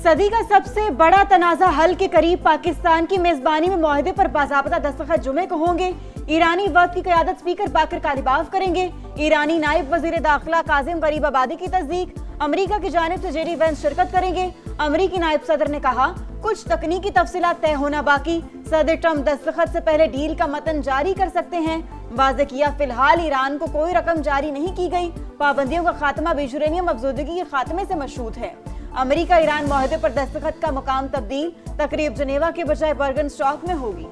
सदी का सबसे बड़ा तनाज़ा हल के करीब पाकिस्तान की मेजबानी में मुआहदे पर बाज़ाब्ता दस्तखत जुमे को होंगे। ईरानी वक्त की क़यादत स्पीकर बाकर कालिबाफ करेंगे। ईरानी नायब वज़ीर दाखिला काजिम गरीबाबादी की तस्दीक। अमरीका की जानिब से जेडी वेंस शिरकत करेंगे। अमरीकी नायब सदर ने कहा कुछ तकनीकी तफसीलात तय होना बाकी। सदर ट्रंप दस्तखत से पहले डील का मतन जारी कर सकते हैं। वाज़े किया फिलहाल ईरान को कोई रकम जारी नहीं की गई। पाबंदियों का खात्मा भी यूरेनियम अफजोदगी के खात्मे से मशरूत है। अमेरिका ईरान मुआहदे पर दस्तखत का मुकाम तब्दील, तकरीब जनेवा के बजाय बर्गनस्टॉक में होगी।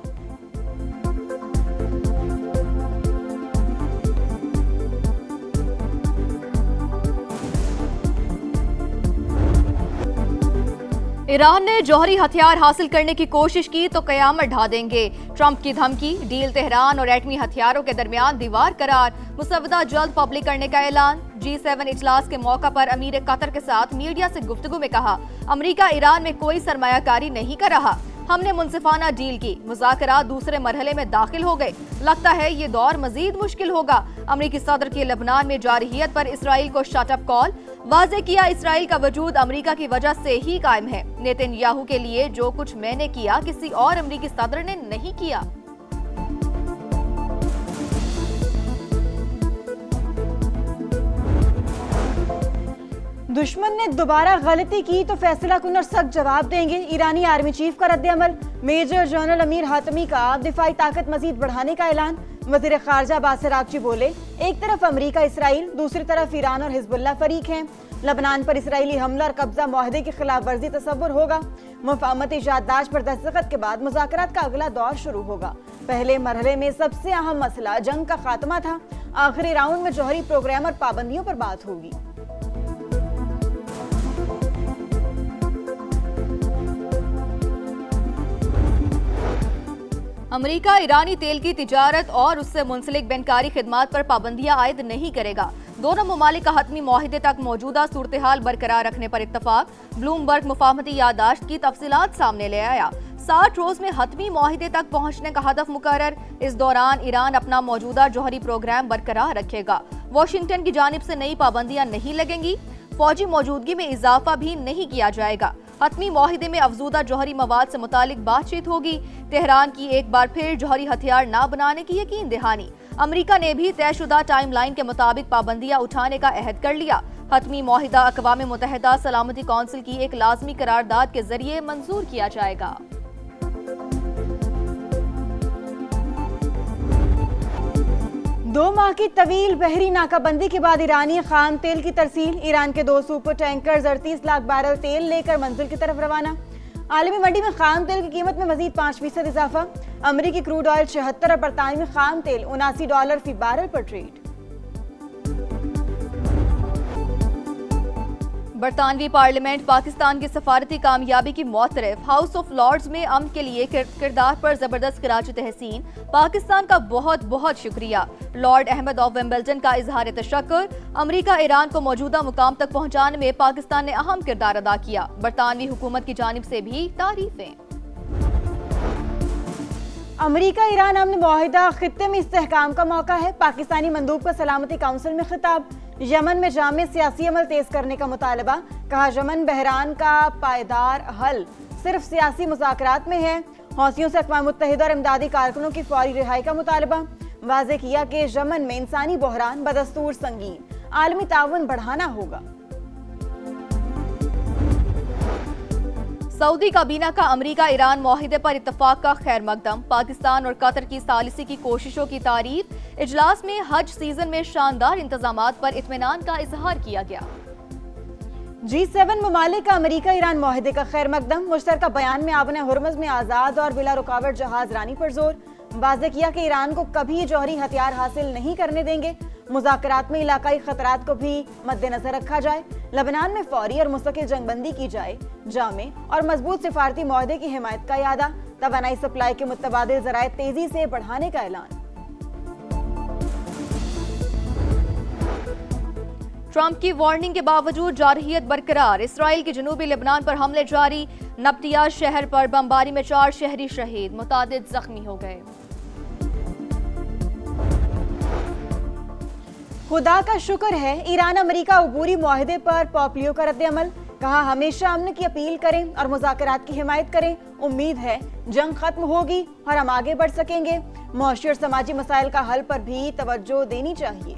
ईरान ने जौहरी हथियार हासिल करने की कोशिश की तो कयामत ढा देंगे। ट्रंप की धमकी, डील तेहरान और एटमी हथियारों के दरमियान दीवार करार, मुसव्वदा जल्द पब्लिक करने का ऐलान। G7 इजलास के मौका पर अमीर कतर के साथ मीडिया से गुफ्तगू में कहा, अमेरिका ईरान में कोई सरमायाकारी नहीं कर रहा, हमने मुनसिफाना डील की। मुज़ाकरात दूसरे मरहले में दाखिल हो गए, लगता है ये दौर मजीद मुश्किल होगा। अमरीकी सदर की लेबनान में जारहियत पर इसराइल को शटअप कॉल, वाज़े किया इसराइल का वजूद अमरीका की वजह से ही कायम है। नेतन्याहू के लिए जो कुछ मैंने किया किसी और अमरीकी सदर ने नहीं किया। दुश्मन ने दोबारा गलती की तो फैसला कुन और सख्त जवाब देंगे। ईरानी आर्मी चीफ का रद्द-ए-अमल। मेजर जनरल अमीर हातमी का दिफाई ताकत मजीद बढ़ाने का ऐलान। वज़ीर खारजा बासिर आगची बोले, एक तरफ अमरीका इसराइल, दूसरी तरफ ईरान और हिजबुल्लाह फरीक हैं। लबनान पर इसराइली हमला और कब्जा मुआहदे की खिलाफ वर्जी तसव्वुर होगा। मुफाहमती याददाश्त पर दस्तखत के बाद मुज़ाकरात का अगला दौर शुरू होगा। पहले मरहले में सबसे अहम मसला जंग का खात्मा था। आखिरी राउंड में जौहरी प्रोग्राम और पाबंदियों पर बात होगी। अमेरिका ईरानी तेल की तिजारत और उससे मुंसलिक बैंकारी खिदमात पर पाबंदियां आयद नहीं करेगा। दोनों ममालिक का हतमी मुआहिदे तक मौजूदा सूरत हाल बरकरार रखने पर इत्तफाक। ब्लूमबर्ग मुफाहमती याददाश्त की तफसीलात सामने ले आया। 60 रोज में हतमी मुआहिदे तक पहुंचने का हदफ मुकर्रर। इस दौरान ईरान अपना मौजूदा जौहरी प्रोग्राम बरकरार रखेगा। वाशिंगटन की जानिब से नई पाबंदियां नहीं लगेंगी। फौजी मौजूदगी में इजाफा भी नहीं किया जाएगा। हतमी मुआहिदे में अफजूदा जौहरी मवाद से मुतालिक बातचीत होगी। तेहरान की एक बार फिर जौहरी हथियार न बनाने की यकीन दहानी। अमरीका ने भी तयशुदा टाइम लाइन के मुताबिक पाबंदियां उठाने का अहद कर लिया। हतमी मुआहिदा अक़वाम मुत्तहिदा सलामती कौंसिल की एक लाजमी करारदाद के जरिए मंजूर किया जाएगा। दो माह की तवील बहरी नाकाबंदी के बाद ईरानी खाम तेल की तरसील। ईरान के 2 सुपर टैंकर्स 38 लाख बैरल तेल लेकर मंजिल की तरफ रवाना। आलमी मंडी में खाम तेल की कीमत में मजीद 5% इजाफा। अमरीकी क्रूड ऑयल 76 और बरतानवी खाम तेल $79 फी बैरल पर ट्रेड। बरतानवी पार्लियामेंट पाकिस्तान की सफारती कामयाबी की मौतरफ। हाउस ऑफ लॉर्ड्स में अमन के लिए किरदार पर जबरदस्त खिराज तहसीन। पाकिस्तान का बहुत बहुत शुक्रिया। लॉर्ड अहमद ऑफ विंबलडन का इजहार तशक्कुर। अमरीका ईरान को मौजूदा मुकाम तक पहुंचाने में पाकिस्तान ने अहम किरदार अदा किया। बरतानवी हुकूमत की जानिब से भी तारीफें। अमरीका ईरान अमन मुआहिदा खित्ते में इस्तेहकाम का मौका है। पाकिस्तानी मंदूब का सलामती काउंसिल में खिताब। यमन में जामे सियासी अमल तेज करने का मुतालबा। कहा, यमन बहरान का पायदार हल सिर्फ सियासी मुज़ाकरात में है। हौसियों से अक़वाम मुत्तहिदा और इमदादी कारकुनों की फौरी रिहाई का मुतालबा। वाज़े किया कि यमन में इंसानी बहरान बदस्तूर संगीन, आलमी ताउन बढ़ाना होगा। सऊदी काबीना का अमरीका ईरान मुआहिदे पर इत्तफाक का खैर मकदम। पाकिस्तान और कतर की सालिसी की कोशिशों की तारीफ। इजलास में हज सीजन में शानदार इंतजामात पर इत्मीनान का इजहार किया गया। G7 ममालिक का अमरीका ईरान मुआहिदे का खैर मकदम। मुश्तरका बयान में आबने हुर्मुज़ में आज़ाद और बिला रुकावट जहाज रानी पर जोर। वाज़े किया कि ईरान को कभी जौहरी हथियार हासिल नहीं करने देंगे। मुज़ाकरात में इलाकाई खतरात को भी मद्देनजर रखा जाए। लबनान में फौरी और मुस्तकिल जंगबंदी की जाए। जामे और मजबूत सिफारती मुआहदे की हिमायत का यादा। तवानाई सप्लाई के मुतबादिल ज़राए तेजी से बढ़ाने का ऐलान। ट्रंप की वार्निंग के बावजूद जारहियत बरकरार। इसराइल के जनूबी लेबनान पर हमले जारी। नब्तियाज शहर पर बमबारी में 4 शहरी शहीद, मुतादिद जख्मी हो गए। खुदा का शुक्र है ईरान अमेरिका अबूरी मुआहदे पर पॉम्पियो का रद्द-ए-अमल। कहा हमेशा अमन की अपील करें और मुज़ाकरात की हिमायत करें। उम्मीद है जंग खत्म होगी और हम आगे बढ़ सकेंगे। मुआशी और समाजी मसाइल का हल पर भी तवज्जो देनी चाहिए।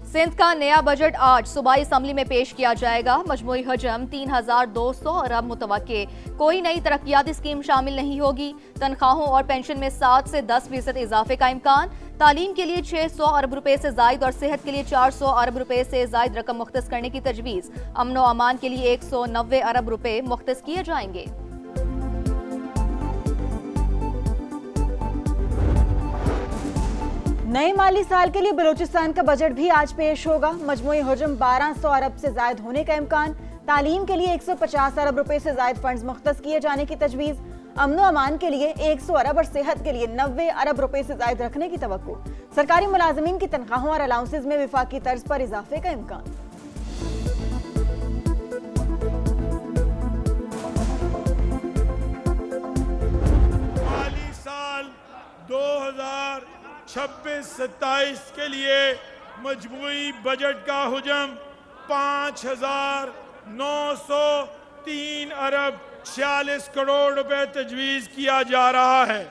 सिंध का नया बजट आज सूबाई असम्बली में पेश किया जाएगा। मजमूई हजम 3200 अरब मुतवक्के। कोई नई तरक्याती स्कीम शामिल नहीं होगी। तनख्वाहों और पेंशन में 7 से 10% इजाफे का इम्कान। तालीम के लिए 600 अरब रुपए से जायद और सेहत के लिए 400 अरब रुपए से जायद रकम मुख्तस करने की तजवीज़। अमन व अमान के लिए 190 अरब रुपए मुख्तस किए जाएंगे। नए माली साल के लिए बलूचिस्तान का बजट भी आज पेश होगा। मजमूई हजम 1200 अरब से जायद होने का इम्कान। तालीम के लिए 150 अरब रुपए से जायद फंड्स मुख्तस किए जाने की तजवीज़। अमन व अमान के लिए 100 अरब और सेहत के लिए 90 अरब रुपए से जायद रखने की तवक्को। सरकारी मुलाजमीन की तनख्वाहों और अलाउंसेज में विफाकी तर्ज पर इजाफे का इम्कान। माली साल 2026-27 के लिए मजमूई बजट का हुजम 5,903 अरब 46 करोड़ रुपए तजवीज़ किया जा रहा है।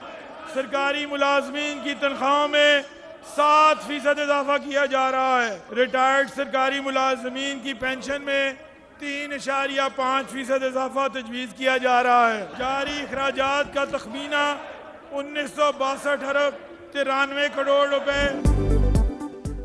सरकारी मुलाजमीन की तनख्वाहों में 7% इजाफा किया जा रहा है। रिटायर्ड सरकारी मुलाजमीन की पेंशन में 3.5% इजाफा तजवीज़ किया जा रहा है। जारी अखराजात का तखमीना 1962 अरब 93 करोड़ रुपए।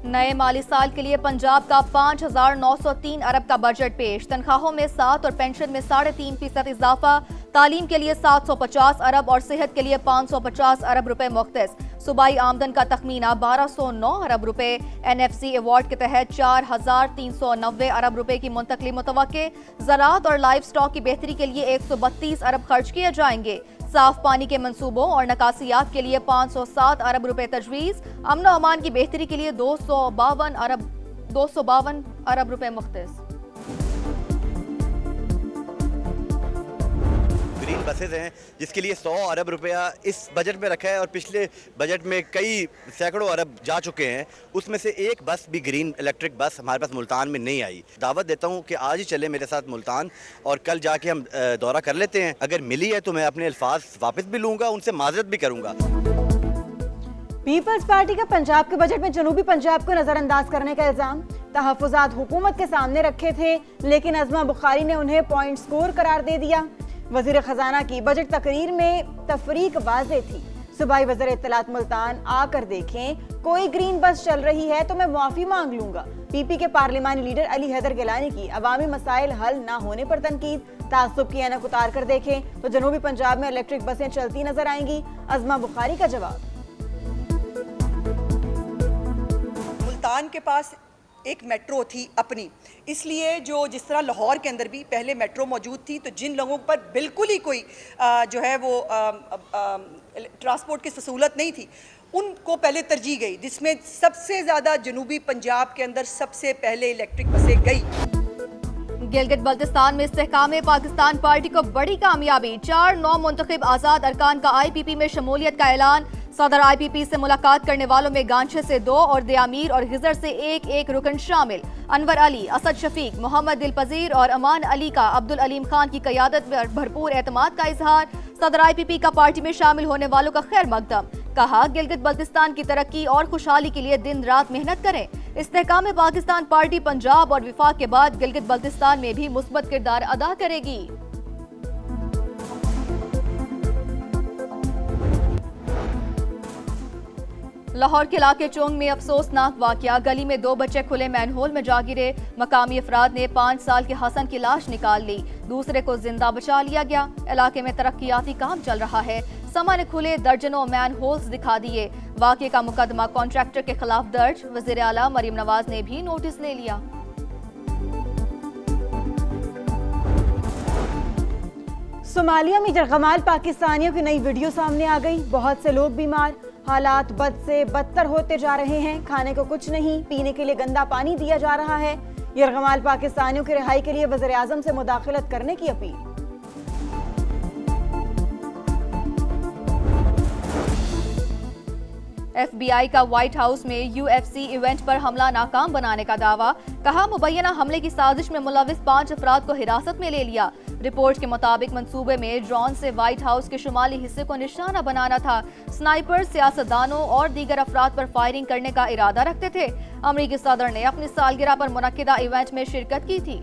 नए माली साल के लिए पंजाब का 5,903 अरब का बजट पेश। तनख्वाहों में 7 और पेंशन में 3.5% इजाफा। तालीम के लिए 750 अरब और सेहत के लिए 550 अरब रुपए मुख्तस। सूबाई आमदन का तखमीना 1209 अरब रुपए। NFC अवार्ड के तहत 4,390 अरब रुपए की मुंतकली मुतवक्के। ज़राअत और लाइव स्टॉक की बेहतरी के लिए 132 अरब खर्च किए जाएंगे। साफ पानी के मंसूबों और नकासियात के लिए 507 अरब रुपए तजवीज़। अमन व अमान की बेहतरी के लिए 252 अरब रुपए मुख्तस। ग्रीन बसेज हैं जिसके लिए 100 अरब रुपया इस बजट में रखा है और पिछले बजट में कई सैकड़ों अरब जा चुके हैं। उसमें से एक बस भी ग्रीन इलेक्ट्रिक बस हमारे पास मुल्तान में नहीं आई। दावत देता हूं कि आज ही चले मेरे साथ मुल्तान और कल जाके हम दौरा कर लेते हैं। अगर मिली है तो मैं अपने अल्फाज वापस भी लूँगा, उनसे माजरत भी करूँगा। पीपल्स पार्टी का पंजाब के बजट में जनूबी पंजाब को नजरअंदाज करने का इल्जाम। तहफ़्फ़ुज़ात हुकूमत के सामने रखे थे लेकिन अज़मा बुखारी ने उन्हें पॉइंट स्कोर करार दे दिया। वज़ीर ख़जाना की बजट तकरीर में तफरीक वाज़े थी। सूबाई वज़ीर इत्तलात मुल्तान आकर देखें, कोई ग्रीन बस चल रही है तो मैं मुआफ़ी मांग लूंगा। PP के पार्लिमानी लीडर अली हैदर गिलानी की अवामी मसाइल हल ना होने पर तनकीद। तासुब की ऐनक उतार कर देखें तो जनूबी पंजाब में इलेक्ट्रिक बसें चलती नजर आएंगी। अज़मा बुखारी का जवाब। मुल्तान के पास एक मेट्रो थी अपनी, इसलिए जिस तरह लाहौर के अंदर भी पहले मेट्रो मौजूद थी तो जिन लोगों पर बिल्कुल ही कोई जो है वो ट्रांसपोर्ट की सहूलत नहीं थी उनको पहले तरजीह गई, जिसमें सबसे ज़्यादा जनूबी पंजाब के अंदर सबसे पहले इलेक्ट्रिक बसें गई। गिलगित बल्तिस्तान में इस्तेहकाम पाकिस्तान पार्टी को बड़ी कामयाबी। 4 नौ मुंतखब आज़ाद अरकान का IPP में शमूलियत का ऐलान। सदर IPP से मुलाकात करने वालों में गांछे से 2 और दियामीर और गिजर से एक रुकन शामिल। अनवर अली, असद शफीक, मोहम्मद दिलपजीर और अमान अली का अब्दुल अलीम खान की क़यादत में भरपूर एतमाद का इजहार। सदर IPP का पार्टी में शामिल होने वालों का खैर मकदम। कहा गिलगित बल्तिस्तान की तरक्की और खुशहाली के लिए दिन रात मेहनत करें। इस्तेहकाम पाकिस्तान पार्टी पंजाब और विफाक के बाद गिलगित बल्तिस्तान में भी मुस्बत किरदार अदा करेगी। लाहौर के इलाके चोंग में अफसोसनाक वाकया। गली में 2 बच्चे खुले मैनहोल में जा गिरे। मकामी अफराद ने 5 साल के हसन की लाश निकाल ली, दूसरे को जिंदा बचा लिया गया। इलाके में तरक्याती काम चल रहा है। समा ने खुले दर्जनों मैनहोल्स दिखा दिए। वाकये का मुकदमा कॉन्ट्रैक्टर के खिलाफ दर्ज। वज़ीर आला मरियम नवाज ने भी नोटिस ले लिया। सोमालिया में यरगमाल पाकिस्तानियों की नई वीडियो सामने आ गई। बहुत से लोग बीमार, हालात बद से बदतर होते जा रहे हैं। खाने को कुछ नहीं, पीने के लिए गंदा पानी दिया जा रहा है। यरगमाल पाकिस्तानियों की रिहाई के लिए वज़ीर आज़म से मुदाखलत करने की अपील। FBI का व्हाइट हाउस में UFC इवेंट पर हमला नाकाम बनाने का दावा। कहा मुबैना हमले की साजिश में मुलविस 5 अफराद को हिरासत में ले लिया। रिपोर्ट के मुताबिक मंसूबे में ड्रोन से व्हाइट हाउस के शुमाली हिस्से को निशाना बनाना था। स्नाइपर सियासतदानों और दीगर अफराद पर फायरिंग करने का इरादा रखते थे। अमरीकी सदर ने अपनी सालगिरह पर मुनक्किदा इवेंट में शिरकत की थी।